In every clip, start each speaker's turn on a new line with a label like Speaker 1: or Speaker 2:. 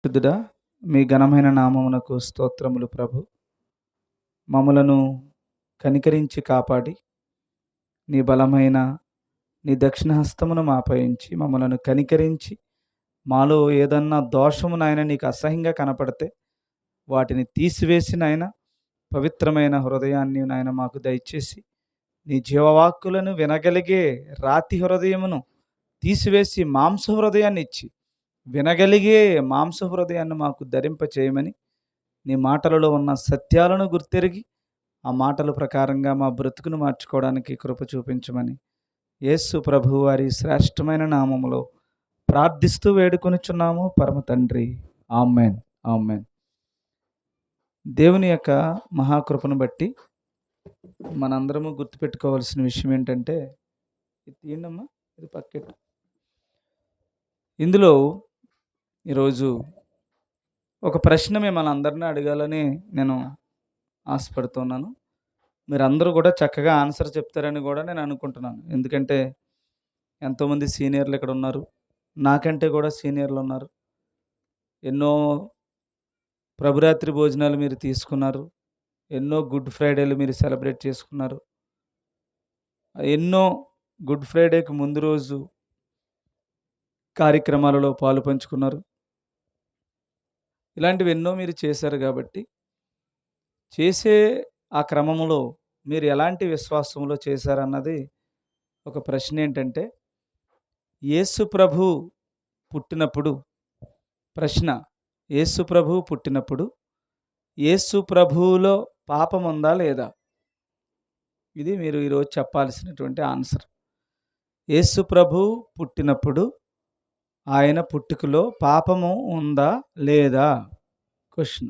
Speaker 1: పరిశుద్ధుడా, మీ ఘనమైన నామమునకు స్తోత్రములు ప్రభు. మమ్ములను కనికరించి కాపాడి, నీ బలమైన నీ దక్షిణ హస్తమును మాపై ఉంచి మమ్మలను కనికరించి, మాలో ఏదన్నా దోషము నాయన నీకు అసహ్యంగా కనపడితే వాటిని తీసివేసి నాయన పవిత్రమైన హృదయాన్ని నాయన మాకు దయచేసి, నీ జీవవాక్కులను వినగలిగే రాతి హృదయమును తీసివేసి మాంస హృదయాన్ని ఇచ్చి, వినగలిగే మాంస హృదయాన్ని మాకు ధరింప చేయమని, నీ మాటలలో ఉన్న సత్యాలను గుర్తెరిగి ఆ మాటల ప్రకారంగా మా బ్రతుకును మార్చుకోవడానికి కృప చూపించమని యేసు ప్రభు వారి శ్రేష్టమైన నామములో ప్రార్థిస్తూ వేడుకొనుచున్నాము పరమ తండ్రి. ఆమెన్. ఆమెన్. దేవుని యొక్క మహాకృపను బట్టి మనందరము గుర్తుపెట్టుకోవాల్సిన విషయం ఏంటంటే, ఇది తీయండమ్మా, ఇది పక్కెట్టు. ఇందులో ఈరోజు ఒక ప్రశ్న మిమ్మల్ని అందరినీ అడగాలని నేను ఆశపడుతున్నాను. మీరందరూ కూడా చక్కగా ఆన్సర్ చెప్తారని కూడా నేను అనుకుంటున్నాను. ఎందుకంటే ఎంతోమంది సీనియర్లు ఇక్కడ ఉన్నారు, నాకంటే కూడా సీనియర్లు ఉన్నారు. ఎన్నో ప్రభురాత్రి భోజనాలు మీరు తీసుకున్నారు, ఎన్నో గుడ్ ఫ్రైడేలు మీరు సెలబ్రేట్ చేసుకున్నారు, ఎన్నో గుడ్ ఫ్రైడేకి ముందు రోజు కార్యక్రమాలలో పాలు పంచుకున్నారు. ఇలాంటివి ఎన్నో మీరు చేశారు కాబట్టి, చేసే ఆ క్రమంలో మీరు ఎలాంటి విశ్వాసంలో చేశారన్నది ఒక ప్రశ్న. ఏంటంటే, యేసు ప్రభు పుట్టినప్పుడు ప్రశ్న, యేసు ప్రభు పుట్టినప్పుడు యేసు ప్రభువులో పాపం ఉందా లేదా? ఇది మీరు ఈరోజు చెప్పాల్సినటువంటి ఆన్సర్. యేసు ప్రభు పుట్టినప్పుడు ఆయన పుట్టుకలో పాపము ఉందా లేదా? క్వశ్చన్.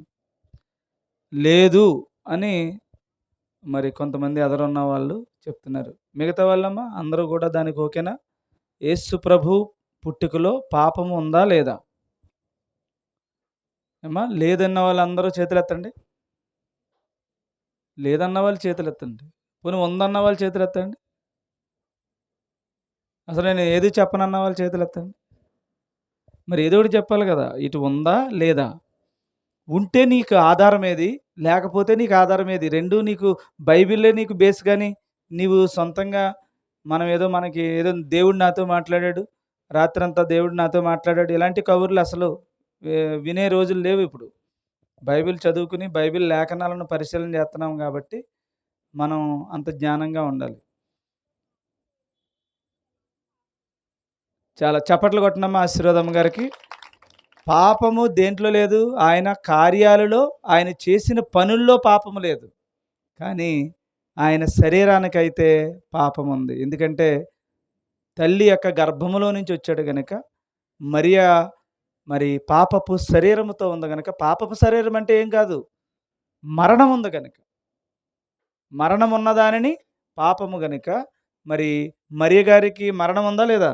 Speaker 1: లేదు అని మరి కొంతమంది ఎదరున్న వాళ్ళు చెప్తున్నారు. మిగతా వాళ్ళమ్మా అందరూ కూడా దానికి ఓకేనా? యేసు ప్రభు పుట్టుకలో పాపము ఉందా లేదా? ఏమ్మా, లేదన్న వాళ్ళందరూ చేతులు ఎత్తండి. లేదన్న వాళ్ళు చేతులు ఎత్తండి. పోనీ ఉందన్న వాళ్ళు చేతులు ఎత్తండి. అసలు నేను ఏది చెప్పనన్న వాళ్ళు చేతులు ఎత్తండి. మరి ఏదో ఒకటి చెప్పాలి కదా, ఇటు ఉందా లేదా? ఉంటే నీకు ఆధారం ఏది, లేకపోతే నీకు ఆధారం ఏది? రెండు నీకు బైబిల్లే నీకు బేస్. కానీ నీవు సొంతంగా మనకి ఏదో దేవుడు నాతో మాట్లాడాడు, రాత్రంతా దేవుడు నాతో మాట్లాడాడు, ఇలాంటి కబుర్లు అసలు వినే రోజులు లేవు ఇప్పుడు. బైబిల్ చదువుకుని బైబిల్ లేఖనాలను పరిశీలన చేస్తున్నాం కాబట్టి మనం అంత జ్ఞానంగా ఉండాలి. చాలా చప్పట్లు కొట్టినమ్మా ఆశీర్వాదమ్మ గారికి. పాపము దేంట్లో లేదు? ఆయన కార్యాలలో, ఆయన చేసిన పనుల్లో పాపము లేదు. కానీ ఆయన శరీరానికైతే పాపం ఉంది. ఎందుకంటే తల్లి యొక్క గర్భములో నుంచి వచ్చాడు గనుక, మరియా మరి పాపపు శరీరముతో ఉంది గనుక, పాపపు శరీరం అంటే ఏం కాదు, మరణం ఉంది గనుక, మరణం ఉన్నదానిని పాపము గనుక, మరి మరియ గారికి మరణం ఉందా లేదా?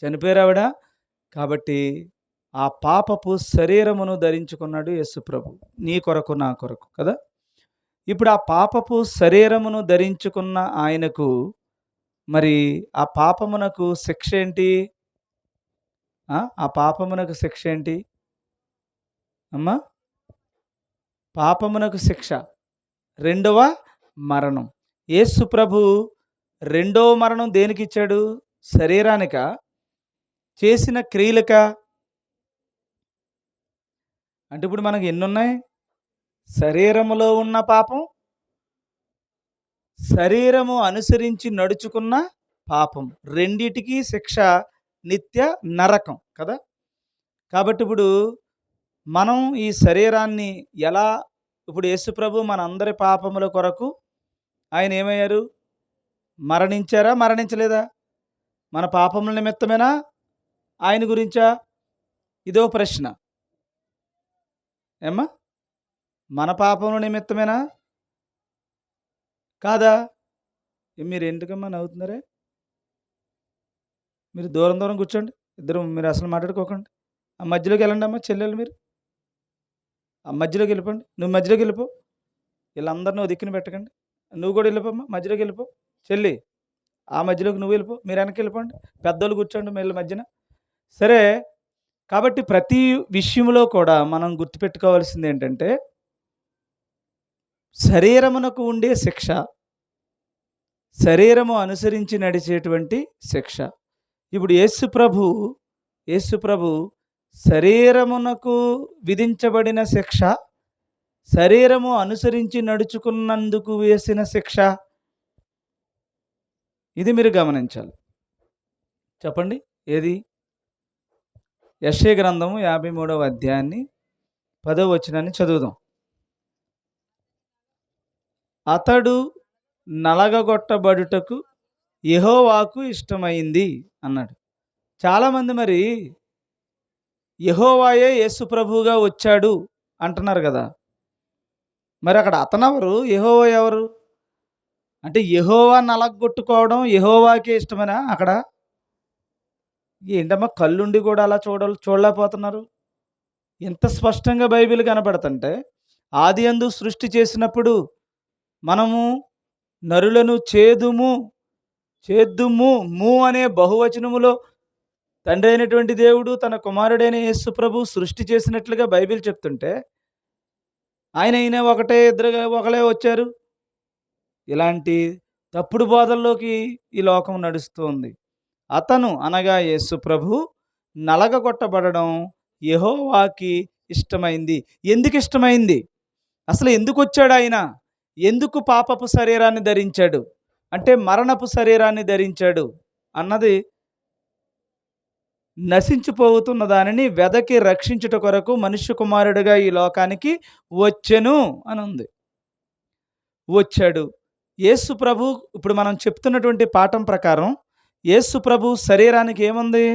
Speaker 1: చనిపోయారు ఆవిడ. కాబట్టి ఆ పాపపు శరీరమును ధరించుకున్నాడు యేసు ప్రభు, నీ కొరకు నా కొరకు కదా. ఇప్పుడు ఆ పాపపు శరీరమును ధరించుకున్న ఆయనకు మరి ఆ పాపమునకు శిక్ష ఏంటి? ఆ పాపమునకు శిక్ష ఏంటి అమ్మా? పాపమునకు శిక్ష రెండవ మరణం. యేసు ప్రభు రెండవ మరణం దేనికి ఇచ్చాడు? శరీరానిక, చేసిన క్రియలక? అంటే ఇప్పుడు మనకు ఎన్నున్నాయి? శరీరములో ఉన్న పాపం, శరీరము అనుసరించి నడుచుకున్న పాపం, రెండిటికి శిక్ష నిత్య నరకం కదా. కాబట్టి ఇప్పుడు మనం ఈ శరీరాన్ని ఎలా, ఇప్పుడు యేసుప్రభు మన అందరి పాపముల కొరకు ఆయన ఏమయ్యారు? మరణించారా? మరణించలేదా? మన పాపముల నిమిత్తమేనా? ఆయన గురించా? ఇదో ప్రశ్న. ఏమ్మా, మన పాపముల నిమిత్తమేనా కాదా? మీరు ఎందుకమ్మా నవ్వుతున్నారే? మీరు దూరం దూరం కూర్చోండి, ఇద్దరు మీరు అసలు మాట్లాడుకోకండి. ఆ మధ్యలోకి వెళ్ళండి అమ్మా, చెల్లెలు మీరు ఆ మధ్యలోకి వెళ్ళిపోండి. నువ్వు మధ్యలోకి వెళ్ళిపో, వీళ్ళందరినీ దిక్కుని పెట్టకండి. నువ్వు కూడా వెళ్ళిపోమ్మా, మధ్యలోకి వెళ్ళిపో. చెల్లి ఆ మధ్యలోకి నువ్వు వెళ్ళిపో, మీరు వెనక్కి వెళ్ళిపోండి. పెద్దోళ్ళు కూర్చోండి వీళ్ళ మధ్యన. సరే, కాబట్టి ప్రతి విషయంలో కూడా మనం గుర్తుపెట్టుకోవాల్సింది ఏంటంటే, శరీరమునకు ఉండే శిక్ష, శరీరము అనుసరించి నడిచేటువంటి శిక్ష. ఇప్పుడు యేసు ప్రభు శరీరమునకు విధించబడిన శిక్ష, శరీరము అనుసరించి నడుచుకున్నందుకు వేసిన శిక్ష, ఇది మీరు గమనించాలి. చెప్పండి ఏది? యెషయా గ్రంథము 53వ అధ్యాయాన్ని 10వ వచనాన్ని చదువుదాం. అతడు నలగగొట్టబడుటకు యెహోవాకు ఇష్టమైంది అన్నాడు. చాలామంది మరి యెహోవాయే యేసు ప్రభువుగా వచ్చాడు అంటున్నారు కదా. మరి అక్కడ అతనెవరు? యెహోవా ఎవరు? అంటే యెహోవా నలగొట్టుకోవడం యెహోవాకే ఇష్టమేనా అక్కడ? ఏంటమ్మా కళ్ళుండి కూడా అలా చూడలేకపోతున్నారు? ఎంత స్పష్టంగా బైబిల్ కనపడుతుంటే, ఆదియందు సృష్టి చేసినప్పుడు మనము నరులను చేద్దుము అనే బహువచనములో తండ్రి అయినటువంటి దేవుడు తన కుమారుడైన యేసు ప్రభు సృష్టి చేసినట్లుగా బైబిల్ చెప్తుంటే, ఆయన ఒకటే ఇద్దరుగా ఒకలే వచ్చారు. ఇలాంటి తప్పుడు బోధల్లోకి ఈ లోకం నడుస్తూ ఉంది. అతను అనగా యేసు ప్రభు నలగగొట్టబడడం యెహోవాకి ఇష్టమైంది. ఎందుకు ఇష్టమైంది? అసలు ఎందుకు వచ్చాడు ఆయన? ఎందుకు పాపపు శరీరాన్ని ధరించాడు? అంటే మరణపు శరీరాన్ని ధరించాడు అన్నది, నశించిపోతున్న దానిని వెదకి రక్షించుట కొరకు మనుష్య కుమారుడిగా ఈ లోకానికి వచ్చెను అని ఉంది. వచ్చాడు యేసు ప్రభు. ఇప్పుడు మనం చెప్తున్నటువంటి పాఠం ప్రకారం యేసు ప్రభు శరీరానికి ఏముంది?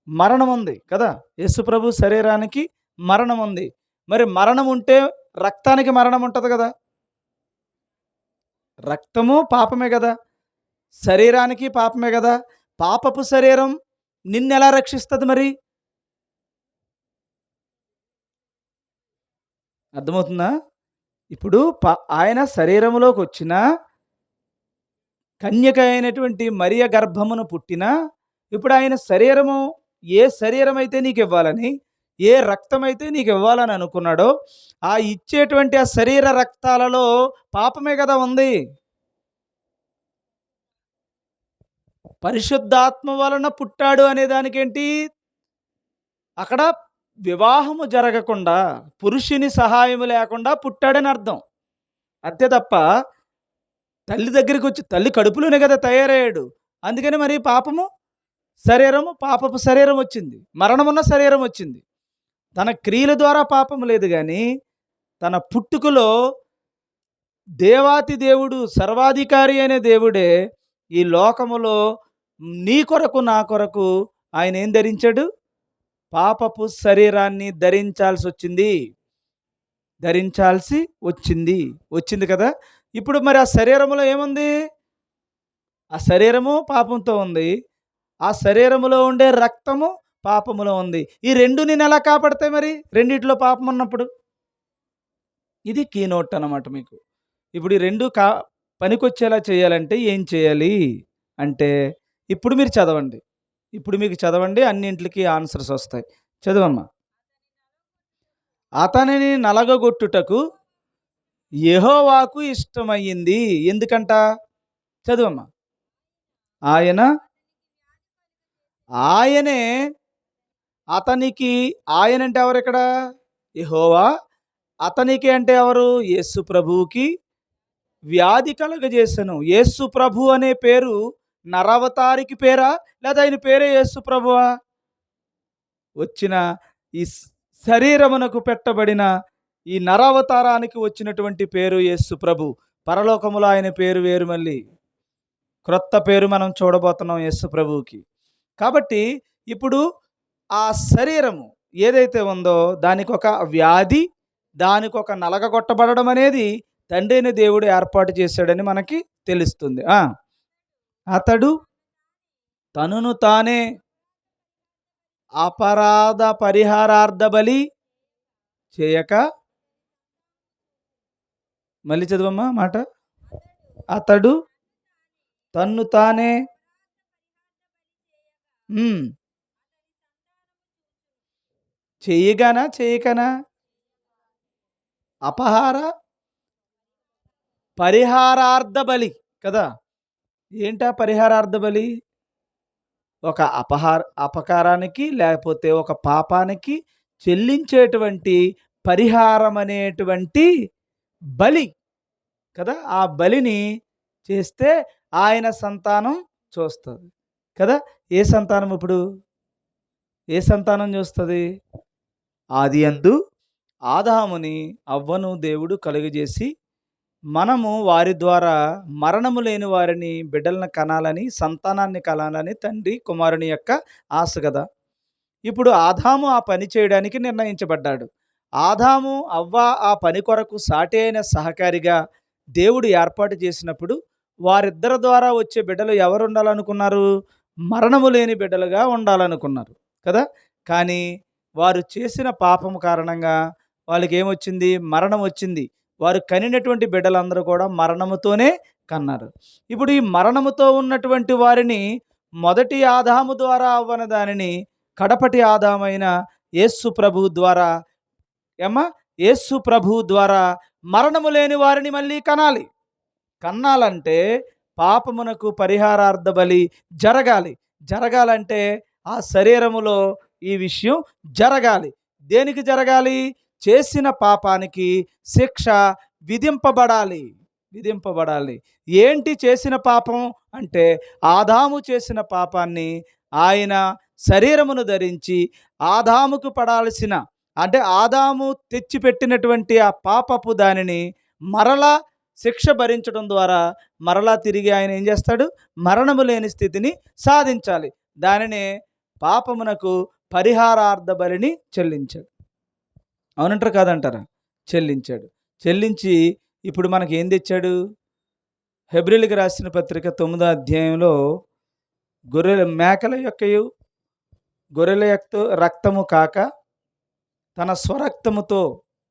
Speaker 1: మరణం ఉంది కదా. యేసు ప్రభు శరీరానికి మరణం ఉంది. మరి మరణం ఉంటే రక్తానికి మరణం ఉంటుంది కదా. రక్తము పాపమే కదా, శరీరానికి పాపమే కదా. పాపపు శరీరం నిన్నెలా రక్షిస్తుంది మరి? అర్థమవుతుందా? ఇప్పుడు ఆయన శరీరములోకి వచ్చిన కన్యక అయినటువంటి మరియ గర్భమును పుట్టిన ఇప్పుడు ఆయన శరీరము ఏ శరీరం అయితే నీకు ఇవ్వాలని, ఏ రక్తం అయితే నీకు ఇవ్వాలని అనుకున్నాడో ఆ ఇచ్చేటువంటి ఆ శరీర రక్తాలలో పాపమే కదా ఉంది. పరిశుద్ధాత్మ వలన పుట్టాడు అనే దానికేంటి? అక్కడ వివాహము జరగకుండా, పురుషుని సహాయము లేకుండా పుట్టాడని అర్థం. అంతే తప్ప తల్లి దగ్గరికి వచ్చి, తల్లి కడుపులోనే కదా తయారయ్యాడు. అందుకని మరి పాపపు శరీరం వచ్చింది, మరణమున్న శరీరం వచ్చింది. తన క్రియల ద్వారా పాపము లేదు కానీ తన పుట్టుకలో దేవాతి దేవుడు, సర్వాధికారి అనే దేవుడే ఈ లోకములో నీ కొరకు నా కొరకు ఆయన ఏం ధరించాడు? పాపపు శరీరాన్ని ధరించాల్సి వచ్చింది కదా. ఇప్పుడు మరి ఆ శరీరములో ఏముంది? ఆ శరీరము పాపంతో ఉంది, ఆ శరీరములో ఉండే రక్తము పాపములో ఉంది. ఈ రెండు నేను ఎలా కాపాడతాయి మరి? రెండిట్లో పాపం ఉన్నప్పుడు. ఇది కీనోట్ అన్నమాట మీకు. ఇప్పుడు ఈ రెండు పనికొచ్చేలా చేయాలంటే ఏం చేయాలి అంటే, ఇప్పుడు మీరు చదవండి. ఇప్పుడు మీకు చదవండి, అన్నింటికి ఆన్సర్స్ వస్తాయి. చదవమ్మా. అతనిని నలగగొట్టుటకు యెహోవాకు ఇష్టమయ్యింది. ఎందుకంట? చదువమ్మా. ఆయనే అతనికి, ఆయనంటే ఎవరు ఇక్కడ? యెహోవా. అతనికి అంటే ఎవరు? యేసు ప్రభువుకి వ్యాధి కలుగజేసెను. యేసు ప్రభు అనే పేరు నరవతారికి పేరా, లేదా ఆయన పేరే యేసు ప్రభువా? వచ్చిన ఈ శరీరమునకు పెట్టబడిన ఈ నరావతారానికి వచ్చినటువంటి పేరు యేసు ప్రభు. పరలోకములో ఆయన పేరు వేరు, మళ్ళీ క్రొత్త పేరు మనం చూడబోతున్నాం యేసు ప్రభువుకి. కాబట్టి ఇప్పుడు ఆ శరీరము ఏదైతే ఉందో దానికి ఒక వ్యాధి, దానికి ఒక నలగగొట్టబడడం అనేది తండ్రి అయిన దేవుడు ఏర్పాటు చేశాడని మనకి తెలుస్తుంది. అతడు తనను తానే అపరాధ పరిహారార్థ బలి చేయక, మళ్ళీ చదవమ్మా మాట. అతడు తన్ను తానే చెయ్యగానా చేయకనా? అపహార పరిహారార్థ బలి కదా! ఏంటా పరిహారార్థ బలి? ఒక అపకారానికి లేకపోతే ఒక పాపానికి చెల్లించేటువంటి పరిహారం అనేటువంటి బలి కదా! ఆ బలిని చేస్తే ఆయన సంతానం చూస్తది కదా! ఏ సంతానం ఇప్పుడు? ఏ సంతానం చూస్తది? ఆదియందు ఆదాముని, అవ్వను దేవుడు కలుగజేసి, మనము వారి ద్వారా మరణము లేని వారిని బిడ్డలను కనాలని, సంతానాన్ని కనాలని తండ్రి, కుమారుని యొక్క ఆశ గదా! ఇప్పుడు ఆదాము ఆ పని చేయడానికి నిర్ణయించబడ్డాడు. ఆదాము, అవ్వ ఆ పని కొరకు సాటి అయిన సహకారిగా దేవుడు ఏర్పాటు చేసినప్పుడు, వారిద్దరి ద్వారా వచ్చే బిడ్డలు ఎవరుండాలనుకున్నారు? మరణము లేని బిడ్డలుగా ఉండాలనుకున్నారు కదా! కానీ వారు చేసిన పాపము కారణంగా వాళ్ళకేమొచ్చింది? మరణం వచ్చింది. వారు కనినటువంటి బిడ్డలందరూ కూడా మరణముతోనే కన్నారు. ఇప్పుడు ఈ మరణముతో ఉన్నటువంటి వారిని మొదటి ఆదాము ద్వారా అవ్వని దానిని కడపటి ఆదామైన యేసు ప్రభువు ద్వారా ఏమ్మా? యేసు ప్రభువు ద్వారా మరణము లేని వారిని మళ్ళీ కనాలి. కన్నాలంటే పాపమునకు పరిహారార్థ బలి జరగాలి. జరగాలంటే ఆ శరీరములో ఈ విషయం జరగాలి. దేనికి జరగాలి? చేసిన పాపానికి శిక్ష విధింపబడాలి. విధింపబడాలి. ఏంటి చేసిన పాపం అంటే, ఆదాము చేసిన పాపాన్ని ఆయన శరీరమును ధరించి ఆదాముకు పడాల్సిన, అంటే ఆదాము తెచ్చిపెట్టినటువంటి ఆ పాపపు దానిని మరలా శిక్ష భరించడం ద్వారా మరలా తిరిగి ఆయన ఏం చేస్తాడు? మరణము లేని స్థితిని సాధించాలి. దానినే పాపమునకు పరిహారార్థ బలిని చెల్లించాడు. అవునంటారా కాదంటారా? చెల్లించాడు. చెల్లించి ఇప్పుడు మనకి ఏం తెచ్చాడు? హెబ్రీయులకు రాసిన పత్రిక 9వ అధ్యాయంలో మేకల యొక్కయు గొర్రెల యొక్క రక్తము కాక తన స్వరక్తముతో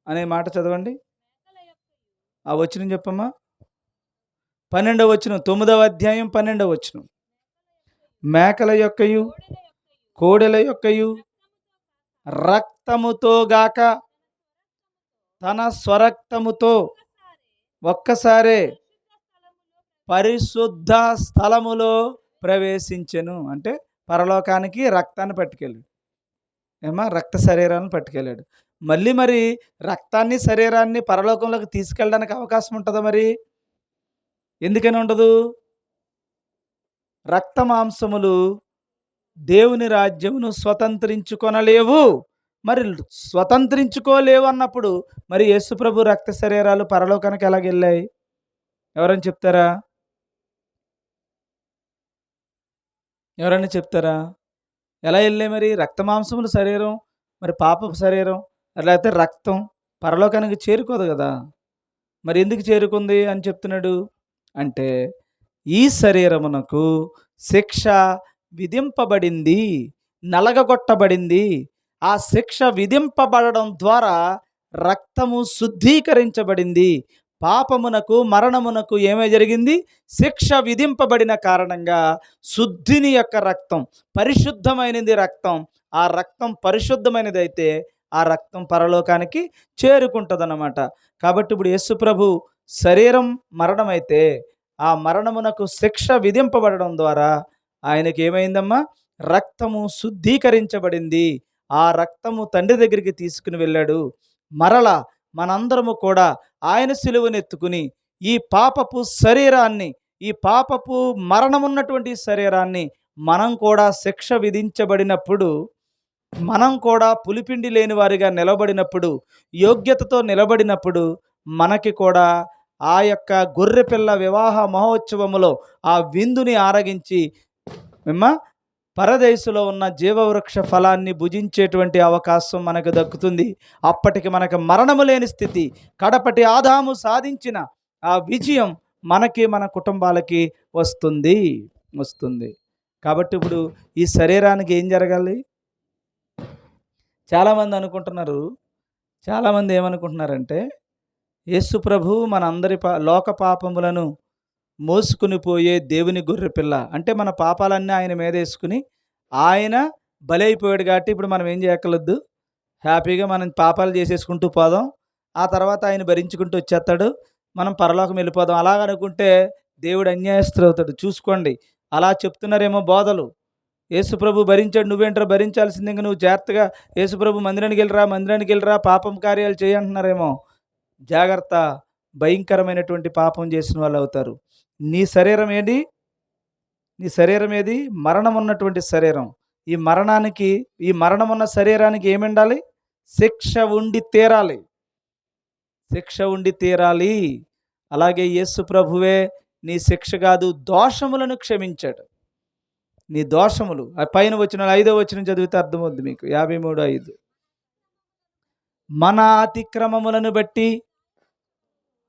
Speaker 1: అనే మాట చదవండి. ఆ వచనం చెప్పమ్మా. 12వ వచనం, 9వ అధ్యాయం 12వ వచనం. మేకల యొక్కయు కోడెల యొక్కయు రక్తముతో గాక తన స్వరక్తముతో ఒక్కసారే పరిశుద్ధ స్థలములో ప్రవేశించెను. అంటే పరలోకానికి రక్తాన్ని పట్టుకెళ్ళాడు. రక్త శరీరాన్ని పట్టుకెళ్ళాడు. మరి రక్తాన్ని, శరీరాన్ని పరలోకంలోకి తీసుకెళ్ళడానికి అవకాశం ఉంటుందా మరి? ఎందుకని ఉండదు? రక్త మాంసములు దేవుని రాజ్యమును స్వతంత్రించుకొనలేవు. మరి స్వతంత్రించుకోలేవు అన్నప్పుడు మరి యేసుప్రభు రక్త శరీరాలు పరలోకానికి ఎలాగెళ్ళాయి? ఎవరైనా చెప్తారా? ఎవరైనా చెప్తారా? ఎలా వెళ్ళాయి మరి? రక్త మాంసముల శరీరం, మరి పాపపు శరీరం, లేకపోతే రక్తం పరలోకానికి చేరుకోదు కదా! మరి ఎందుకు చేరుకుంది అని చెప్తున్నాడు అంటే, ఈ శరీరమునకు శిక్ష విధింపబడింది, నలగగొట్టబడింది. ఆ శిక్ష విధింపబడడం ద్వారా రక్తము శుద్ధీకరించబడింది. పాపమునకు, మరణమునకు ఏమై జరిగింది? శిక్ష విధింపబడిన కారణంగా శుద్ధిని యొక్క రక్తం, పరిశుద్ధమైనది రక్తం. ఆ రక్తం పరిశుద్ధమైనదైతే ఆ రక్తం పరలోకానికి చేరుకుంటుందన్నమాట. కాబట్టి ఇప్పుడు యేసుప్రభు శరీరం మరణమైతే ఆ మరణమునకు శిక్ష విధింపబడడం ద్వారా ఆయనకి ఏమైందమ్మా? రక్తము శుద్ధీకరించబడింది. ఆ రక్తము తండ్రి దగ్గరికి తీసుకుని వెళ్ళాడు. మరలా మనందరము కూడా ఆయన సిలువనెత్తుకుని ఈ పాపపు శరీరాన్ని, ఈ పాపపు మరణమున్నటువంటి శరీరాన్ని మనం కూడా శిక్ష విధించబడినప్పుడు, మనం కూడా పులిపిండి లేని వారిగా నిలబడినప్పుడు, యోగ్యతతో నిలబడినప్పుడు మనకి కూడా ఆ యొక్క గొర్రెపిల్ల వివాహ మహోత్సవములో ఆ విందుని ఆరగించి పరదేశంలో ఉన్న జీవవృక్ష ఫలాన్ని భుజించేటువంటి అవకాశం మనకు దక్కుతుంది. అప్పటికి మనకు మరణము లేని స్థితి, కడపటి ఆదాము సాధించిన ఆ విజయం మనకి, మన కుటుంబాలకి వస్తుంది. కాబట్టి ఇప్పుడు ఈ శరీరానికి ఏం జరగాలి? చాలామంది ఏమనుకుంటున్నారంటే, యేసు ప్రభు మనందరి లోక పాపములను మోసుకుని పోయే దేవుని గొర్రెపిల్ల, అంటే మన పాపాలన్నీ ఆయన మీద వేసుకుని ఆయన బలైపోయాడు కాబట్టి ఇప్పుడు మనం ఏం చేయక్కర్లేదు, హ్యాపీగా మనం పాపాలు చేసేసుకుంటూ పోదాం. ఆ తర్వాత ఆయన భరించుకుంటూ వచ్చేస్తాడు. మనం పరలోకం వెళ్ళిపోదాం. అలాగనుకుంటే దేవుడు అన్యాయస్తుడవుతాడు. చూసుకోండి. అలా చెప్తున్నారేమో బోధలు. యేసుప్రభు భరించాడు, నువ్వేంట్రా భరించాల్సింది, ఇంక నువ్వు జాగ్రత్తగా యేసుప్రభు మందిరానికెళ్ళిరా పాపం కార్యాలు చెయ్యి అంటున్నారేమో. జాగ్రత్త, భయంకరమైనటువంటి పాపం చేసిన వాళ్ళవుతారు. నీ శరీరం ఏది? నీ శరీరం ఏది? మరణం ఉన్నటువంటి శరీరం. ఈ మరణమున్న శరీరానికి ఏముండాలి? శిక్ష ఉండి తీరాలి. శిక్ష ఉండి తీరాలి. అలాగే యేసు ప్రభువే నీ శిక్ష కాదు, దోషములను క్షమించాడు. నీ దోషములు ఆ పైన వచ్చిన 5వ వచనం చదివితే అర్థమవుద్ది మీకు. 53:5. మన అతిక్రమములను బట్టి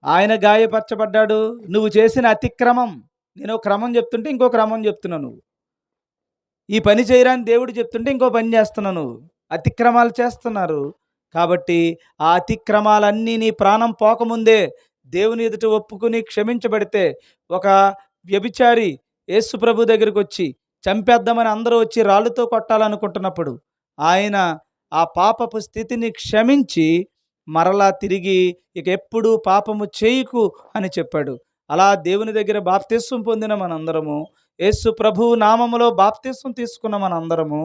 Speaker 1: ఆయన గాయపరచబడ్డాడు. నువ్వు చేసిన అతిక్రమం, నేను ఒక క్రమం చెప్తుంటే ఇంకో క్రమం చెప్తున్నావు నువ్వు. ఈ పని చేయరాని దేవుడు చెప్తుంటే ఇంకో పని చేస్తున్నావు నువ్వు. అతిక్రమాలు చేస్తున్నారు. కాబట్టి ఆ అతిక్రమాలన్నీ నీ ప్రాణం పోకముందే దేవుని ఎదుట ఒప్పుకుని క్షమించబడితే, ఒక వ్యభిచారి యేసు ప్రభు దగ్గరికి వచ్చి చంపేద్దామని అందరూ వచ్చి రాళ్ళతో కొట్టాలనుకుంటున్నప్పుడు ఆయన ఆ పాపపు స్థితిని క్షమించి మరలా తిరిగి ఇక ఎప్పుడూ పాపము చేయకు అని చెప్పాడు. అలా దేవుని దగ్గర బాప్తిస్వం పొందిన మనందరము, యేసు ప్రభువు నామములో బాప్తిస్వం తీసుకున్న మనందరము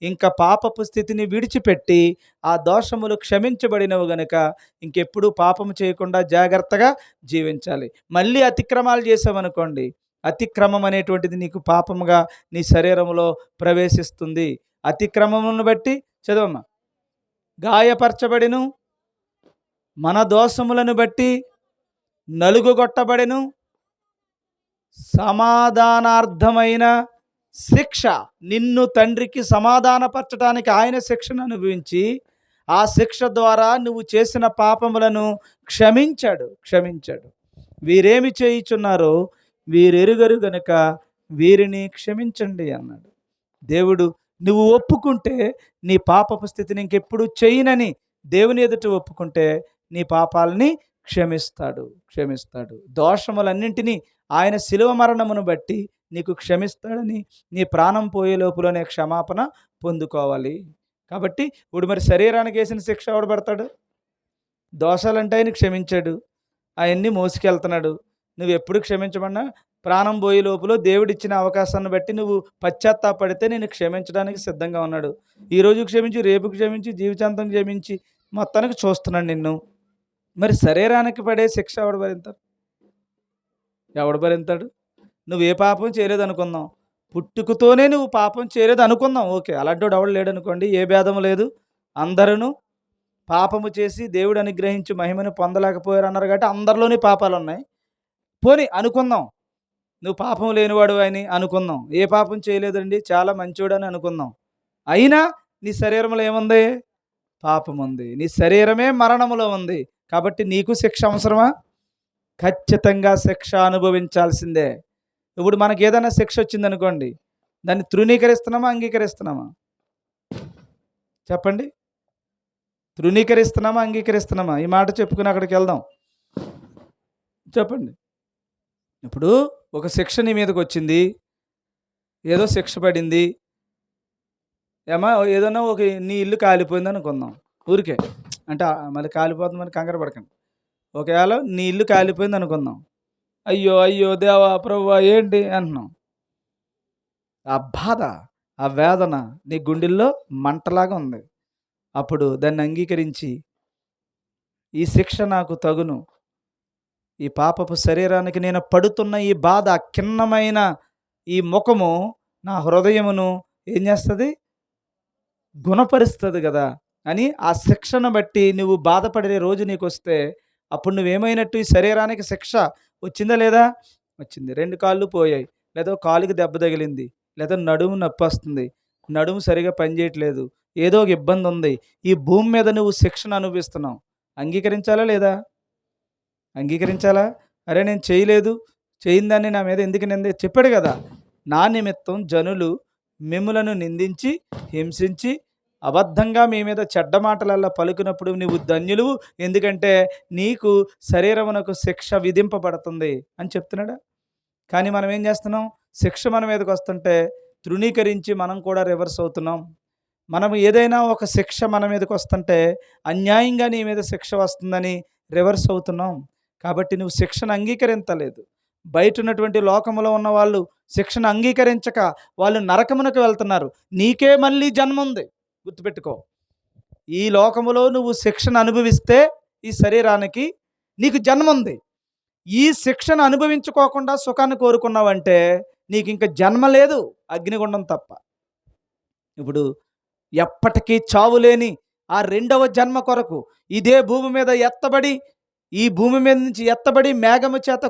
Speaker 1: ఇంకా పాపపు స్థితిని విడిచిపెట్టి ఆ దోషములు క్షమించబడినవు గనుక ఇంకెప్పుడు పాపము చేయకుండా జాగ్రత్తగా జీవించాలి. మళ్ళీ అతిక్రమాలు చేసామనుకోండి, అతిక్రమం అనేటువంటిది నీకు పాపముగా నీ శరీరంలో ప్రవేశిస్తుంది. అతిక్రమమును బట్టి చదవమ్మా. గాయపరచబడిను, మన దోషములను బట్టి నలుగుగొట్టబడెను, సమాధానార్థమైన శిక్ష, నిన్ను తండ్రికి సమాధానపరచడానికి ఆయన శిక్షను అనుభవించి ఆ శిక్ష ద్వారా నువ్వు చేసిన పాపములను క్షమించాడు. వీరేమి చేయుచున్నారో వీరెరుగరు గనుక వీరిని క్షమించండి అన్నాడు దేవుడు. నువ్వు ఒప్పుకుంటే నీ పాపపు స్థితిని ఇంకెప్పుడు చేయనని దేవుని ఎదుట ఒప్పుకుంటే నీ పాపాలని క్షమిస్తాడు. దోషములన్నింటినీ ఆయన శిలువ మరణమును బట్టి నీకు క్షమిస్తాడని నీ ప్రాణం పోయే లోపులోనే క్షమాపణ పొందుకోవాలి. కాబట్టి ఇప్పుడు మరి శరీరానికి వేసిన శిక్ష ఎవడు పడతాడు? దోషాలంటే ఆయన క్షమించాడు, అవన్నీ మోసుకెళ్తున్నాడు. నువ్వు ఎప్పుడు క్షమించమన్నా ప్రాణం పోయే లోపల దేవుడిచ్చిన అవకాశాన్ని బట్టి నువ్వు పశ్చాత్తాపడితే నేను క్షమించడానికి సిద్ధంగా ఉన్నాడు. ఈరోజు క్షమించి, రేపు క్షమించి, జీవితాంతం క్షమించి మొత్తానికి చూస్తున్నాడు నిన్ను. మరి శరీరానికి పడే శిక్ష ఎవడు భరింతాడు? నువ్వు ఏ పాపం చేయలేదు అనుకుందాం, పుట్టుకతోనే నువ్వు పాపం చేయలేదు అనుకుందాం, ఓకే, అలాంటి ఎవడు లేడు అనుకోండి, ఏ భేదము లేదు, అందరూ పాపము చేసి దేవుడు అనుగ్రహించి మహిమను పొందలేకపోయారు అన్నారు కాబట్టి అందరిలోని పాపాలు ఉన్నాయి. పోనీ అనుకుందాం నువ్వు పాపం లేనివాడు అని అనుకుందాం, ఏ పాపం చేయలేదండి చాలా మంచివాడు అని అనుకుందాం. అయినా నీ శరీరంలో ఏముంది? పాపం ఉంది. నీ శరీరమే మరణములో ఉంది. కాబట్టి నీకు శిక్ష అవసరమా? ఖచ్చితంగా శిక్ష అనుభవించాల్సిందే. ఇప్పుడు మనకి ఏదైనా శిక్ష వచ్చిందనుకోండి, దాన్ని తృణీకరిస్తున్నామా, అంగీకరిస్తున్నామా? చెప్పండి. తృణీకరిస్తున్నామా, అంగీకరిస్తున్నామా? ఈ మాట చెప్పుకుని అక్కడికి వెళ్దాం. చెప్పండి. ఇప్పుడు ఒక శిక్ష నీ మీదకి వచ్చింది, ఏదో శిక్ష పడింది, ఏదైనా నీ ఇల్లు కాలిపోయింది అనుకుందాం. ఊరికే అంటే మళ్ళీ కాలిపోతుందని కంగారు పడకండి. ఒకవేళ నీ ఇల్లు కాలిపోయింది అనుకుందాం. అయ్యో దేవా ప్రభువా ఏంటి అంటున్నాం. ఆ బాధ, ఆ వేదన నీ గుండెల్లో మంటలాగా ఉంది. అప్పుడు దాన్ని అంగీకరించి ఈ శిక్ష నాకు తగును, ఈ పాపపు శరీరానికి నేను పడుతున్న ఈ బాధ, కిన్నమైన ఈ ముఖము నా హృదయమును ఏం చేస్తుంది? గుణపరుస్తుంది కదా అని ఆ శిక్షను బట్టి నువ్వు బాధపడే రోజు నీకు వస్తే అప్పుడు నువ్వేమైనట్టు? ఈ శరీరానికి శిక్ష వచ్చిందా లేదా? వచ్చింది. 2 కాళ్ళు పోయాయి, లేదా కాలుకి దెబ్బ తగిలింది, లేదా నడుము నొప్పి వస్తుంది, నడుము సరిగా పనిచేయట్లేదు, ఏదో ఒక ఇబ్బంది ఉంది. ఈ భూమి మీద నువ్వు శిక్షను అనుభవిస్తున్నావు. అంగీకరించాలా లేదా? అంగీకరించాలా? అరే నేను చేయలేదు, చేయిందాన్ని నా మీద ఎందుకు చెప్పాడు కదా, నా నిమిత్తం జనులు మిమ్ములను నిందించి హింసించి అబద్ధంగా మీ మీద చెడ్డ మాటలల్లా పలుకున్నప్పుడు నీవు ధన్యులు, ఎందుకంటే నీకు శరీరమునకు శిక్ష విధింపబడుతుంది అని చెప్తున్నాడా? కానీ మనం ఏం చేస్తున్నాం? శిక్ష మన మీదకి వస్తుంటే తృణీకరించి మనం కూడా రివర్స్ అవుతున్నాం. మనం ఏదైనా ఒక శిక్ష మన మీదకి వస్తుంటే అన్యాయంగా నీ మీద శిక్ష వస్తుందని రివర్స్ అవుతున్నాం. కాబట్టి నువ్వు శిక్షను అంగీకరించలేదు. బయట ఉన్నటువంటి లోకములో ఉన్న వాళ్ళు శిక్షను అంగీకరించక వాళ్ళు నరకమునకు వెళ్తున్నారు. నీకే మళ్ళీ జన్మ ఉంది, గుర్తుపెట్టుకో. ఈ లోకములో నువ్వు శిక్షను అనుభవిస్తే ఈ శరీరానికి నీకు జన్మ ఉంది. ఈ శిక్షను అనుభవించుకోకుండా సుఖాన్ని కోరుకున్నావంటే నీకు ఇంక జన్మ లేదు, అగ్నిగుండం తప్ప. ఇప్పుడు ఎప్పటికీ చావులేని ఆ రెండవ జన్మ కొరకు ఇదే భూమి మీద ఎత్తబడి, ఈ భూమి మీద నుంచి ఎత్తబడి మేఘము చేత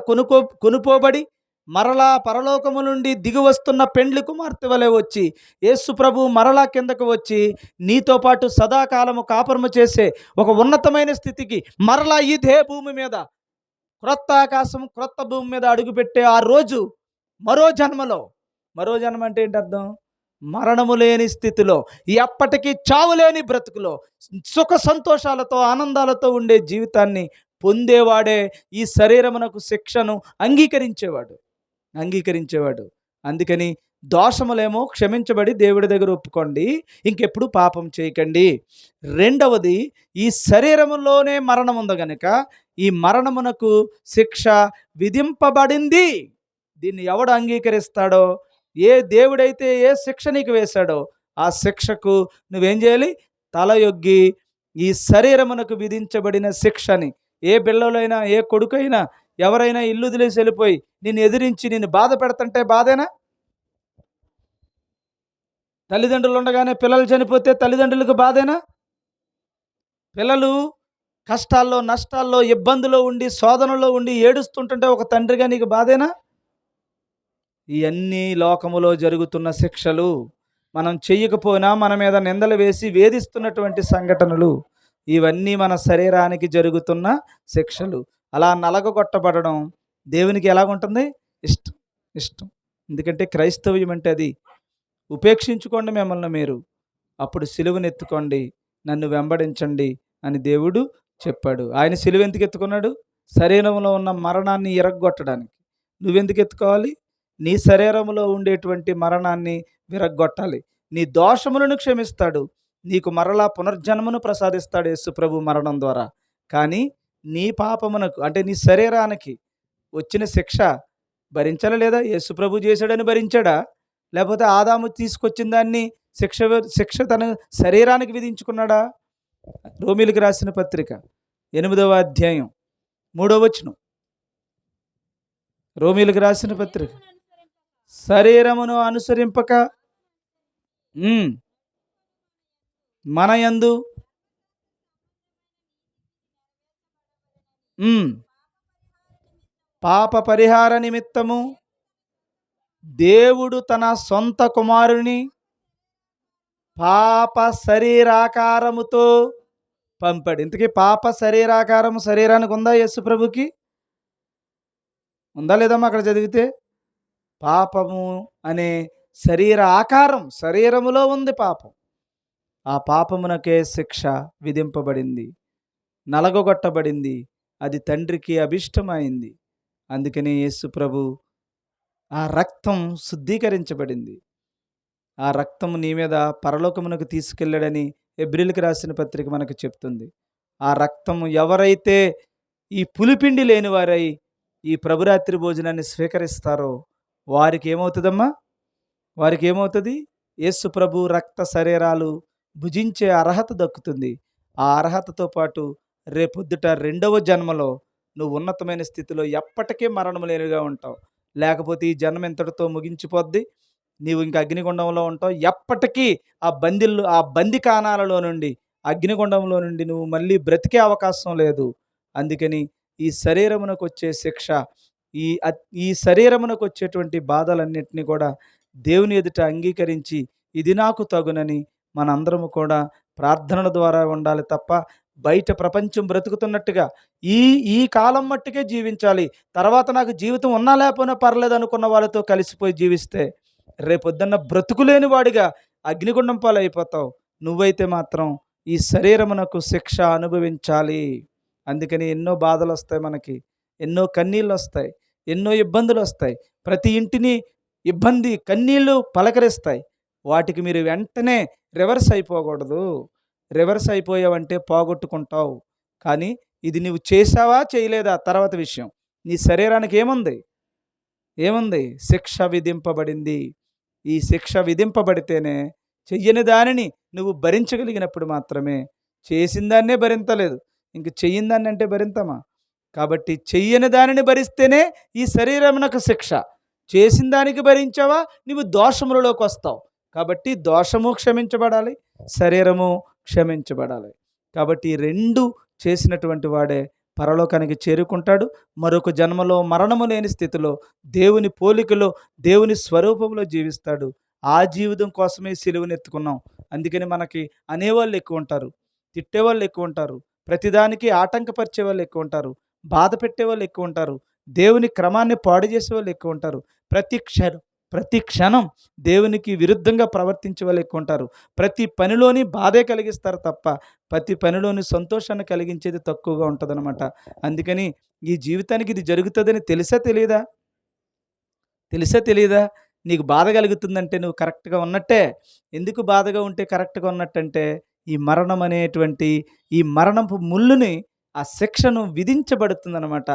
Speaker 1: కొనుపోబడి మరలా పరలోకము నుండి దిగి వస్తున్న పెండ్లి కుమార్తె వలె వచ్చి యేసు ప్రభు మరలా కిందకు వచ్చి నీతో పాటు సదాకాలము కాపురము చేసే ఒక ఉన్నతమైన స్థితికి మరలా ఇదే భూమి మీద క్రొత్త ఆకాశం క్రొత్త భూమి మీద అడుగుపెట్టే ఆ రోజు మరో జన్మ అంటే ఏంటి అర్థం? మరణము లేని స్థితిలో, ఎప్పటికీ చావు లేని బ్రతుకులో సుఖ సంతోషాలతో ఆనందాలతో ఉండే జీవితాన్ని పొందేవాడే ఈ శరీరమునకు శిక్షను అంగీకరించేవాడు. అందుకని దోషములేమో క్షమించబడి దేవుడి దగ్గర ఒప్పుకోండి, ఇంకెప్పుడు పాపం చేయకండి. రెండవది, ఈ శరీరములోనే మరణం ఉంది గనుక ఈ మరణమునకు శిక్ష విధింపబడింది. దీన్ని ఎవడు అంగీకరిస్తాడో, ఏ దేవుడైతే ఏ శిక్ష నీకు వేశాడో ఆ శిక్షకు నువ్వేం చేయాలి? తలయొగ్గి ఈ శరీరమునకు విధించబడిన శిక్షని, ఏ బిళ్ళలైనా ఏ కొడుకైనా ఎవరైనా ఇల్లు వదిలేసి వెళ్ళిపోయి నిన్ను ఎదిరించి నిన్ను బాధ పెడుతుంటే బాధేనా? తల్లిదండ్రులు ఉండగానే పిల్లలు చనిపోతే తల్లిదండ్రులకు బాధేనా? పిల్లలు కష్టాల్లో నష్టాల్లో ఇబ్బందులో ఉండి శోధనలో ఉండి ఏడుస్తుంటుంటే ఒక తండ్రిగా నీకు బాధేనా? ఇవన్నీ లోకములో జరుగుతున్న శిక్షలు. మనం చెయ్యకపోయినా మన మీద నిందలు వేసి వేధిస్తున్నటువంటి సంఘటనలు, ఇవన్నీ మన శరీరానికి జరుగుతున్న శిక్షలు. అలా నలగగొట్టబడడం దేవునికి ఎలాగుంటుంది? ఇష్టం. ఎందుకంటే క్రైస్తవ్యం అంటే అది. ఉపేక్షించుకోండి మిమ్మల్ని మీరు, అప్పుడు సిలువనెత్తుకోండి, నన్ను వెంబడించండి అని దేవుడు చెప్పాడు. ఆయన సిలువ ఎందుకు ఎత్తుకున్నాడు? శరీరంలో ఉన్న మరణాన్ని ఇరగ్గొట్టడానికి. నువ్వెందుకు ఎత్తుకోవాలి? నీ శరీరంలో ఉండేటువంటి మరణాన్ని విరగ్గొట్టాలి. నీ దోషములను క్షమిస్తాడు, నీకు మరలా పునర్జన్మను ప్రసాదిస్తాడు యేసు ప్రభు మరణం ద్వారా. కానీ నీ పాపమునకు, అంటే నీ శరీరానికి వచ్చిన శిక్ష భరించాలా లేదా? యేసు ప్రభు చేశాడని భరించాడా? లేకపోతే ఆదాము తీసుకొచ్చిన దాన్ని శిక్ష తన శరీరానికి విధించుకున్నాడా? రోమీలకు రాసిన పత్రిక 8వ అధ్యాయం 3వ వచనం. రోమీలకు రాసిన పత్రిక, శరీరమును అనుసరింపక మన యందు పాప పరిహార నిమిత్తము దేవుడు తన సొంత కుమారుని పాప శరీరాకారముతో పంపాడు. ఇంతకీ పాప శరీరాకారము శరీరానికి ఉందా? యేసు ప్రభుకి ఉందా లేదమ్మా? అక్కడ చదివితే పాపము అనే శరీర ఆకారం శరీరములో ఉంది. పాపం, ఆ పాపమునకే శిక్ష విధింపబడింది, నలగొట్టబడింది. అది తండ్రికి అభిష్టమైంది. అందుకని యేసు ప్రభు ఆ రక్తం శుద్ధీకరించబడింది. ఆ రక్తము నీ మీద పరలోకమునకు తీసుకెళ్ళాడని హెబ్రీయులకు రాసిన పత్రిక మనకు చెప్తుంది. ఆ రక్తము ఎవరైతే ఈ పులిపిండి లేని వారై ఈ ప్రభురాత్రి భోజనాన్ని స్వీకరిస్తారో వారికి ఏమవుతుందమ్మా? వారికి ఏమవుతుంది? యేసు ప్రభు రక్త శరీరాలు భుజించే అర్హత దక్కుతుంది. ఆ అర్హతతో పాటు రేపొద్దుట రెండవ జన్మలో నువ్వు ఉన్నతమైన స్థితిలో ఎప్పటికీ మరణము లేనిగా ఉంటావు. లేకపోతే ఈ జన్మ ఇంతటితో ముగించిపోద్ది, నీవు ఇంకా అగ్నిగుండంలో ఉంటావు. ఎప్పటికీ ఆ బందికానాలలో నుండి, అగ్నిగుండంలో నుండి నువ్వు మళ్ళీ బ్రతికే అవకాశం లేదు. అందుకని ఈ శరీరమునకు వచ్చే శిక్ష, ఈ శరీరమునకు వచ్చేటువంటి బాధలన్నింటినీ కూడా దేవుని ఎదుట అంగీకరించి ఇది నాకు తగునని మనందరము కూడా ప్రార్థనల ద్వారా ఉండాలి తప్ప బయట ప్రపంచం బ్రతుకుతున్నట్టుగా ఈ కాలం మట్టుకే జీవించాలి, తర్వాత నాకు జీవితం ఉన్నా లేకపోయినా పర్లేదు అనుకున్న వాళ్ళతో కలిసిపోయి జీవిస్తే రేపొద్దున్న బ్రతుకులేని వాడిగా అగ్నిగుండం పాలైపోతావు. నువ్వైతే మాత్రం ఈ శరీరమునకు శిక్ష అనుభవించాలి. అందుకని ఎన్నో బాధలు వస్తాయి, మనకి ఎన్నో కన్నీళ్ళు వస్తాయి, ఎన్నో ఇబ్బందులు వస్తాయి. ప్రతి ఇంటిని ఇబ్బంది కన్నీళ్ళు పలకరిస్తాయి. వాటికి మీరు వెంటనే రివర్స్ అయిపోకూడదు. రివర్స్ అయిపోయావంటే పోగొట్టుకుంటావు. కానీ ఇది నువ్వు చేశావా చేయలేదా తర్వాత విషయం. నీ శరీరానికి ఏముంది? ఏముంది? శిక్ష విధింపబడింది. ఈ శిక్ష విధింపబడితేనే చెయ్యని దానిని నువ్వు భరించగలిగినప్పుడు మాత్రమే, చేసిన దాన్నే భరించలేదు ఇంక చెయ్యని దాన్ని అంటే భరింతమా? కాబట్టి చెయ్యని దానిని భరిస్తేనే ఈ శరీరమునకు శిక్ష. చేసిన దానికి భరించావా నువ్వు దోషములలోకి వస్తావు. కాబట్టి దోషము క్షమించబడాలి, శరీరము క్షమించబడాలి. కాబట్టి ఈ రెండు చేసినటువంటి వాడే పరలోకానికి చేరుకుంటాడు. మరొక జన్మలో మరణము లేని స్థితిలో దేవుని పోలికలో దేవుని స్వరూపంలో జీవిస్తాడు. ఆ జీవితం కోసమే సిలువను ఎత్తుకున్నాం. అందుకని మనకి అనేవాళ్ళు ఎక్కువ ఉంటారు, తిట్టేవాళ్ళు ఎక్కువ ఉంటారు, ప్రతిదానికి ఆటంకపరిచే వాళ్ళు ఎక్కువ ఉంటారు, బాధ పెట్టేవాళ్ళు ఎక్కువ ఉంటారు, దేవుని క్రమాన్ని పాడు చేసే వాళ్ళు ఎక్కువ ఉంటారు. ప్రతి క్షణం దేవునికి విరుద్ధంగా ప్రవర్తించే వాళ్ళు ఎక్కువ ఉంటారు. ప్రతి పనిలోని బాధే కలిగిస్తారు తప్ప ప్రతి పనిలోని సంతోషాన్ని కలిగించేది తక్కువగా ఉంటుందన్నమాట. అందుకని ఈ జీవితానికి ఇది జరుగుతుందని తెలిసా తెలియదా? తెలిసా తెలియదా? నీకు బాధ కలుగుతుందంటే నువ్వు కరెక్ట్గా ఉన్నట్టే. ఎందుకు బాధగా ఉంటే కరెక్ట్గా ఉన్నట్టంటే ఈ మరణం అనేటువంటి ఈ మరణపు ముళ్ళుని ఆ శిక్షను విధించబడుతుందన్నమాట.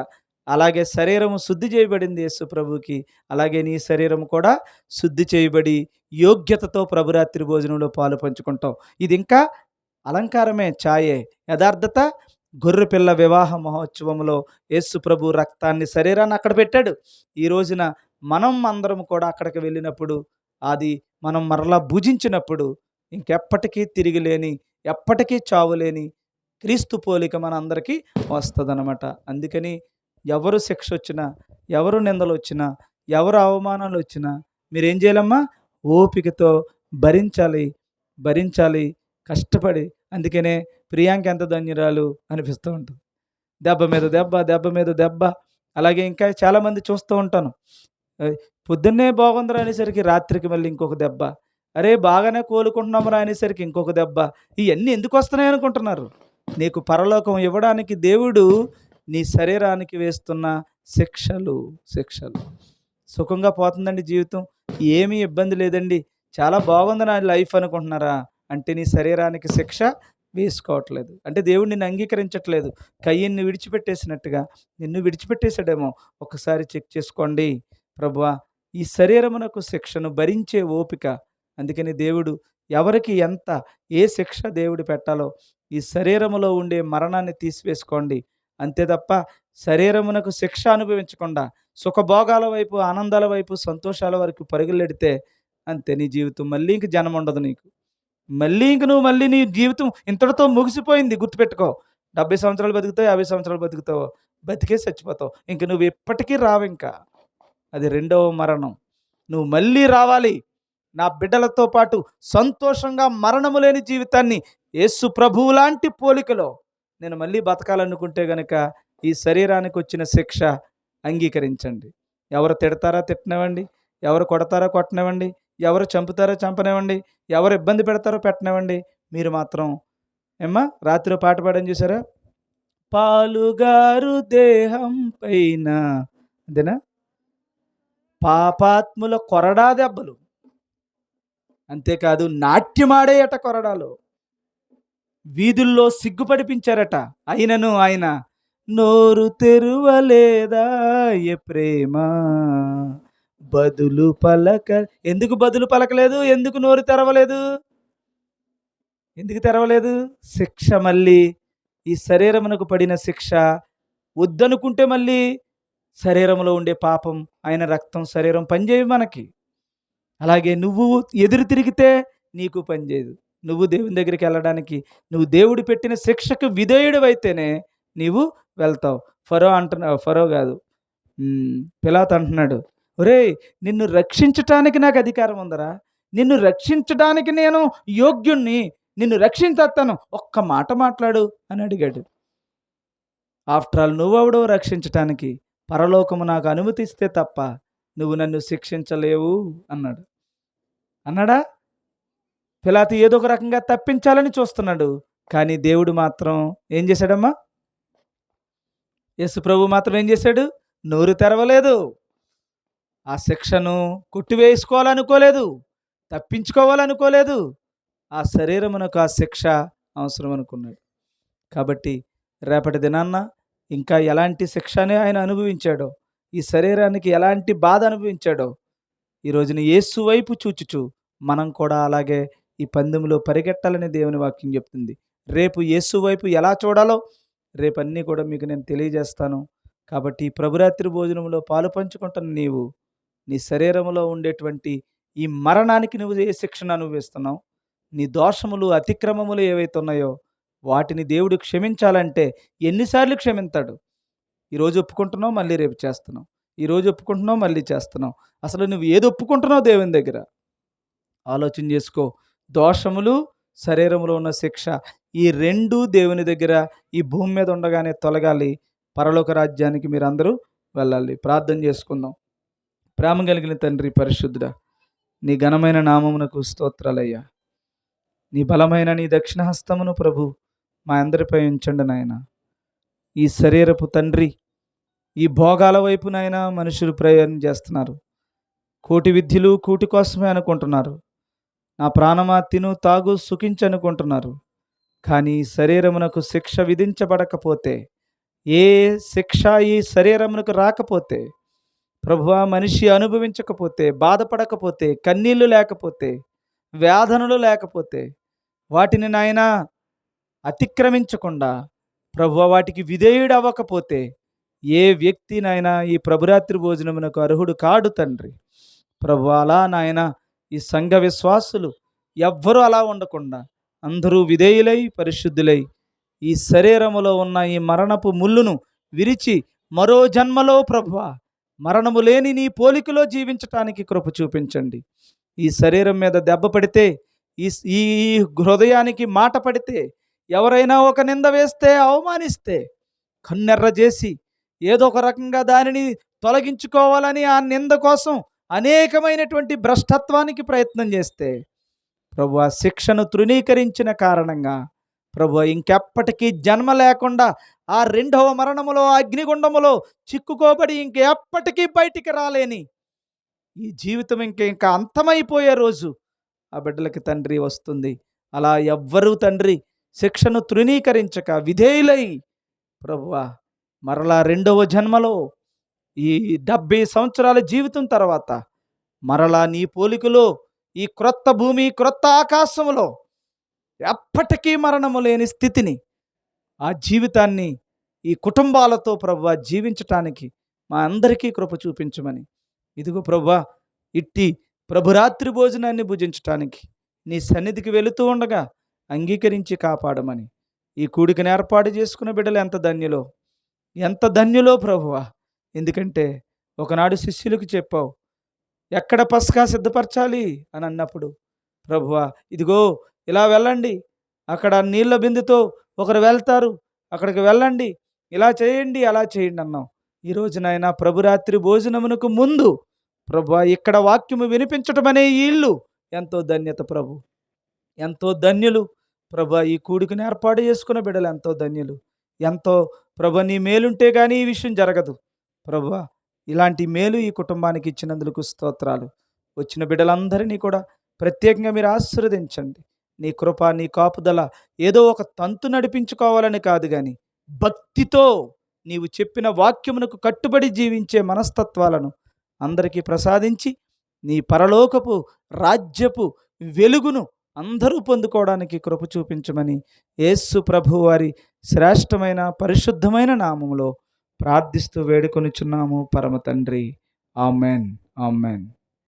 Speaker 1: అలాగే శరీరము శుద్ధి చేయబడింది యేసు ప్రభువుకి. అలాగే నీ శరీరం కూడా శుద్ధి చేయబడి యోగ్యతతో ప్రభురాత్రి భోజనంలో పాలు పంచుకుంటావు. ఇది ఇంకా అలంకారమే, ఛాయే. యథార్థత గొర్రెపిల్ల వివాహ మహోత్సవంలో యేసు ప్రభు రక్తాన్ని శరీరాన్ని అక్కడ పెట్టాడు. ఈ రోజున మనం అందరం కూడా అక్కడికి వెళ్ళినప్పుడు అది మనం మరలా భుజించినప్పుడు ఇంకెప్పటికీ తిరిగిలేని, ఎప్పటికీ చావులేని క్రీస్తు పోలిక మన అందరికీ వస్తుందన్నమాట. అందుకని ఎవరు శిక్ష వచ్చినా, ఎవరు నిందలు వచ్చినా, ఎవరు అవమానాలు వచ్చినా మీరేం చేయాలమ్మా? ఓపికతో భరించాలి, భరించాలి, కష్టపడి. అందుకనే ప్రియాంక ఎంత ధన్యురాలు అనిపిస్తూ ఉంటుంది. దెబ్బ మీద దెబ్బ, దెబ్బ మీద దెబ్బ. అలాగే ఇంకా చాలామంది చూస్తూ ఉంటాను. పొద్దున్నే బాగుందిరా అనేసరికి రాత్రికి మళ్ళీ ఇంకొక దెబ్బ. అరే బాగానే కోలుకుంటున్నామురా అనేసరికి ఇంకొక దెబ్బ. ఇవన్నీ ఎందుకు వస్తున్నాయి అనుకుంటున్నారు? నీకు పరలోకం ఇవ్వడానికి దేవుడు నీ శరీరానికి వేస్తున్న శిక్షలు. సుఖంగా పోతుందండి జీవితం, ఏమీ ఇబ్బంది లేదండి, చాలా బాగుంది నా లైఫ్ అనుకుంటున్నారా? అంటే నీ శరీరానికి శిక్ష వేసుకోవట్లేదు. అంటే దేవుడు నిన్ను అంగీకరించట్లేదు. కయ్యన్ని విడిచిపెట్టేసినట్టుగా నిన్ను విడిచిపెట్టేశాడేమో. ఒకసారి చెక్ చేసుకోండి. ప్రభువా, ఈ శరీరమునకు శిక్షను భరించే ఓపిక. అందుకని దేవుడు ఎవరికి ఎంత ఏ శిక్ష దేవుడు పెట్టాలో ఈ శరీరములో ఉండే మరణాన్ని తీసివేసుకోండి. అంతే తప్ప శరీరమునకు శిక్ష అనుభవించకుండా సుఖభోగాల వైపు, ఆనందాల వైపు, సంతోషాల వరకు పరుగులెడితే అంతే, నీ జీవితం మళ్ళీ ఇంక జన్మ ఉండదు నీకు. మళ్ళీ నీ జీవితం ఇంతటితో ముగిసిపోయింది. గుర్తుపెట్టుకో. 70 సంవత్సరాలు బతుకుతావు, 50 సంవత్సరాలు బతుకుతావు, బతికే చచ్చిపోతావు. ఇంక నువ్వు ఎప్పటికీ రావు. ఇంకా అది రెండవ మరణం. నువ్వు మళ్ళీ రావాలి. నా బిడ్డలతో పాటు సంతోషంగా మరణము లేని జీవితాన్ని యేసు ప్రభువు లాంటి పోలికలో నేను మళ్ళీ బతకాలనుకుంటే గనక ఈ శరీరానికి వచ్చిన శిక్ష అంగీకరించండి. ఎవరు తిడతారా తిట్టనివ్వండి, ఎవరు కొడతారా కొట్టనివ్వండి, ఎవరు చంపుతారో చంపనివ్వండి, ఎవరు ఇబ్బంది పెడతారో పెట్టనివ్వండి. మీరు మాత్రం రాత్రి పాట పాడని చూసారా? పాలుగారు దేహం పైన, అదేనా, పాపాత్ముల కొరడా దెబ్బలు. అంతేకాదు నాట్యమాడేయట కొరడాలు. వీధుల్లో సిగ్గుపడిపించారట. అయినను ఆయన నోరు తెరువలేదా ఏ ప్రేమ బదులు పలక. ఎందుకు బదులు పలకలేదు? ఎందుకు నోరు తెరవలేదు? ఎందుకు తెరవలేదు? శిక్ష మళ్ళీ ఈ శరీరమునకు పడిన శిక్ష వద్దనుకుంటే మళ్ళీ శరీరంలో ఉండే పాపం, ఆయన రక్తం, శరీరం పనిచేయవు మనకి. అలాగే నువ్వు ఎదురు తిరిగితే నీకు పనిచేయదు. నువ్వు దేవుని దగ్గరికి వెళ్ళడానికి నువ్వు దేవుడు పెట్టిన శిక్షకు విధేయుడివైతేనే నీవు వెళ్తావు. ఫరో కాదు, పిలాతు అంటున్నాడు, ఒరేయ్ నిన్ను రక్షించటానికి నాకు అధికారం ఉందరా, నిన్ను రక్షించడానికి నేను యోగ్యుణ్ణి, నిన్ను రక్షించేస్తాను, ఒక్క మాట మాట్లాడు అని అడిగాడు. ఆఫ్టర్ ఆల్ నువ్వెవడో రక్షించటానికి? పరలోకము నాకు అనుమతిస్తే తప్ప నువ్వు నన్ను శిక్షించలేవు అన్నాడా? పిలాతు ఏదో ఒక రకంగా తప్పించాలని చూస్తున్నాడు. కానీ దేవుడు మాత్రం ఏం చేశాడమ్మా? యేసు ప్రభు మాత్రం ఏం చేశాడు? నోరు తెరవలేదు. ఆ శిక్షను కొట్టివేసుకోవాలనుకోలేదు. తప్పించుకోవాలనుకోలేదు. ఆ శరీరమునకు ఆ శిక్ష అవసరం అనుకున్నాడు. కాబట్టి రేపటి దినాన్న ఇంకా ఎలాంటి శిక్షని ఆయన అనుభవించాడో, ఈ శరీరానికి ఎలాంటి బాధ అనుభవించాడో, ఈ రోజున యేసు వైపు చూచుచు మనం కూడా అలాగే ఈ పందెంలో పరిగెట్టాలని దేవుని వాక్యం చెప్తుంది. రేపు యేసు వైపు ఎలా చూడాలో రేపన్నీ కూడా మీకు నేను తెలియజేస్తాను. కాబట్టి ఈ ప్రభురాత్రి భోజనంలో పాలు పంచుకుంటున్న నీవు నీ శరీరంలో ఉండేటువంటి ఈ మరణానికి నువ్వు ఏ శిక్షను అనుభవిస్తున్నావు, నీ దోషములు అతిక్రమములు ఏవైతే ఉన్నాయో వాటిని దేవుడు క్షమించాలంటే ఎన్నిసార్లు క్షమింతాడు? ఈరోజు ఒప్పుకుంటున్నావు, మళ్ళీ రేపు చేస్తున్నావు. ఈరోజు ఒప్పుకుంటున్నావు, మళ్ళీ చేస్తున్నావు. అసలు నువ్వు ఏది ఒప్పుకుంటున్నావు దేవుని దగ్గర ఆలోచన చేసుకో. దోషములు, శరీరంలో ఉన్న శిక్ష, ఈ రెండూ దేవుని దగ్గర ఈ భూమి మీద ఉండగానే తొలగాలి. పరలోక రాజ్యానికి మీరందరూ వెళ్ళాలి. ప్రార్థన చేసుకుందాం. ప్రేమ కలిగిన తండ్రి పరిశుద్ధుడా, నీ ఘనమైన నామమునకు స్తోత్రాలయ్యా. నీ బలమైన నీ దక్షిణ హస్తమును ప్రభు మా అందరిపై ఉంచండి నాయన. ఈ శరీరపు తండ్రి, ఈ భోగాల వైపునైనా మనుషులు ప్రయాణం చేస్తున్నారు. కోటి విద్యలు కూటి కోసమే అనుకుంటున్నారు. నా ప్రాణమా తిను తాగు సుఖించు అనుకుంటున్నారు. కానీ శరీరమునకు శిక్ష విధించబడకపోతే, ఏ శిక్ష ఈ శరీరమునకు రాకపోతే, ప్రభువా మనిషి అనుభవించకపోతే, బాధపడకపోతే, కన్నీళ్లు లేకపోతే, వేదనలు లేకపోతే, వాటిని నాయనా అతిక్రమించకుండా ప్రభువా వాటికి విధేయుడు అవ్వకపోతే ఏ వ్యక్తి నాయనా ఈ ప్రభురాత్రి భోజనమునకు అర్హుడు కాడు తండ్రి. ప్రభువా అలా నాయన ఈ సంఘ విశ్వాసులు ఎవ్వరూ అలా ఉండకుండా అందరూ విధేయులై పరిశుద్ధులై ఈ శరీరములో ఉన్న ఈ మరణపు ముళ్ళును విరిచి మరో జన్మలో ప్రభువా మరణము లేని నీ పోలికలో జీవించటానికి కృప చూపించండి. ఈ శరీరం మీద దెబ్బ పడితే, ఈ ఈ హృదయానికి మాట పడితే, ఎవరైనా ఒక నింద వేస్తే, అవమానిస్తే కన్నెర్ర చేసి ఏదో ఒక రకంగా దానిని తొలగించుకోవాలని ఆ నింద కోసం అనేకమైనటువంటి భ్రష్టత్వానికి ప్రయత్నం చేస్తే, ప్రభు ఆ శిక్షను తృణీకరించిన కారణంగా ప్రభు ఇంకెప్పటికీ జన్మ లేకుండా ఆ రెండవ మరణములో అగ్నిగుండములో చిక్కుకోబడి ఇంకెప్పటికీ బయటికి రాలేని ఈ జీవితం ఇంకా అంతమైపోయే రోజు ఆ బిడ్డలకి తండ్రి వస్తుంది. అలా ఎవ్వరూ తండ్రి శిక్షను తృణీకరించక విధేయులై ప్రభువా మరలా రెండవ జన్మలో ఈ 70 సంవత్సరాల జీవితం తర్వాత మరలా నీ పోలికలో ఈ క్రొత్త భూమి క్రొత్త ఆకాశములో ఎప్పటికీ మరణము లేని స్థితిని, ఆ జీవితాన్ని ఈ కుటుంబాలతో ప్రభువా జీవించటానికి మా అందరికీ కృప చూపించమని, ఇదిగో ప్రభువా ఇట్టి ప్రభురాత్రి భోజనాన్ని భుజించటానికి నీ సన్నిధికి వెళుతూ ఉండగా అంగీకరించి కాపాడమని, ఈ కూడికను ఏర్పాటు చేసుకున్న బిడ్డలు ఎంత ధన్యులో ప్రభువా. ఎందుకంటే ఒకనాడు శిష్యులకు చెప్పావు, ఎక్కడ పస్కా సిద్ధపరచాలి అని అన్నప్పుడు ప్రభువా ఇదిగో ఇలా వెళ్ళండి, అక్కడ నీళ్ళ బిందుతో ఒకరు వెళ్తారు, అక్కడికి వెళ్ళండి, ఇలా చేయండి అలా చేయండి అన్నావు. ఈరోజు నాయన ప్రభురాత్రి భోజనమునకు ముందు ప్రభువా ఇక్కడ వాక్యము వినిపించటం అనే ఈ ఇల్లు ఎంతో ధన్యత ప్రభు, ఎంతో ధన్యులు ప్రభువా. ఈ కూడికను ఏర్పాటు చేసుకున్న బిడ్డలు ఎంతో ధన్యులు. ఎంతో ప్రభు నీ మేలుంటే కానీ ఈ విషయం జరగదు ప్రభువా. ఇలాంటి మేలు ఈ కుటుంబానికి ఇచ్చినందుకు స్తోత్రాలు. వచ్చిన బిడ్డలందరినీ కూడా ప్రత్యేకంగా మీరు ఆశీర్వదించండి. నీ కృప, నీ కాపుదల ఏదో ఒక తంతు నడిపించుకోవాలని కాదు, కానీ భక్తితో నీవు చెప్పిన వాక్యమునకు కట్టుబడి జీవించే మనస్తత్వాలను అందరికీ ప్రసాదించి నీ పరలోకపు రాజ్యపు వెలుగును అందరూ పొందుకోవడానికి కృప చూపించమని యేసు ప్రభు వారి శ్రేష్టమైన పరిశుద్ధమైన నామములో ప్రార్థిస్తూ వేడుకొనుచున్నాము పరమ తండ్రి. Amen, amen.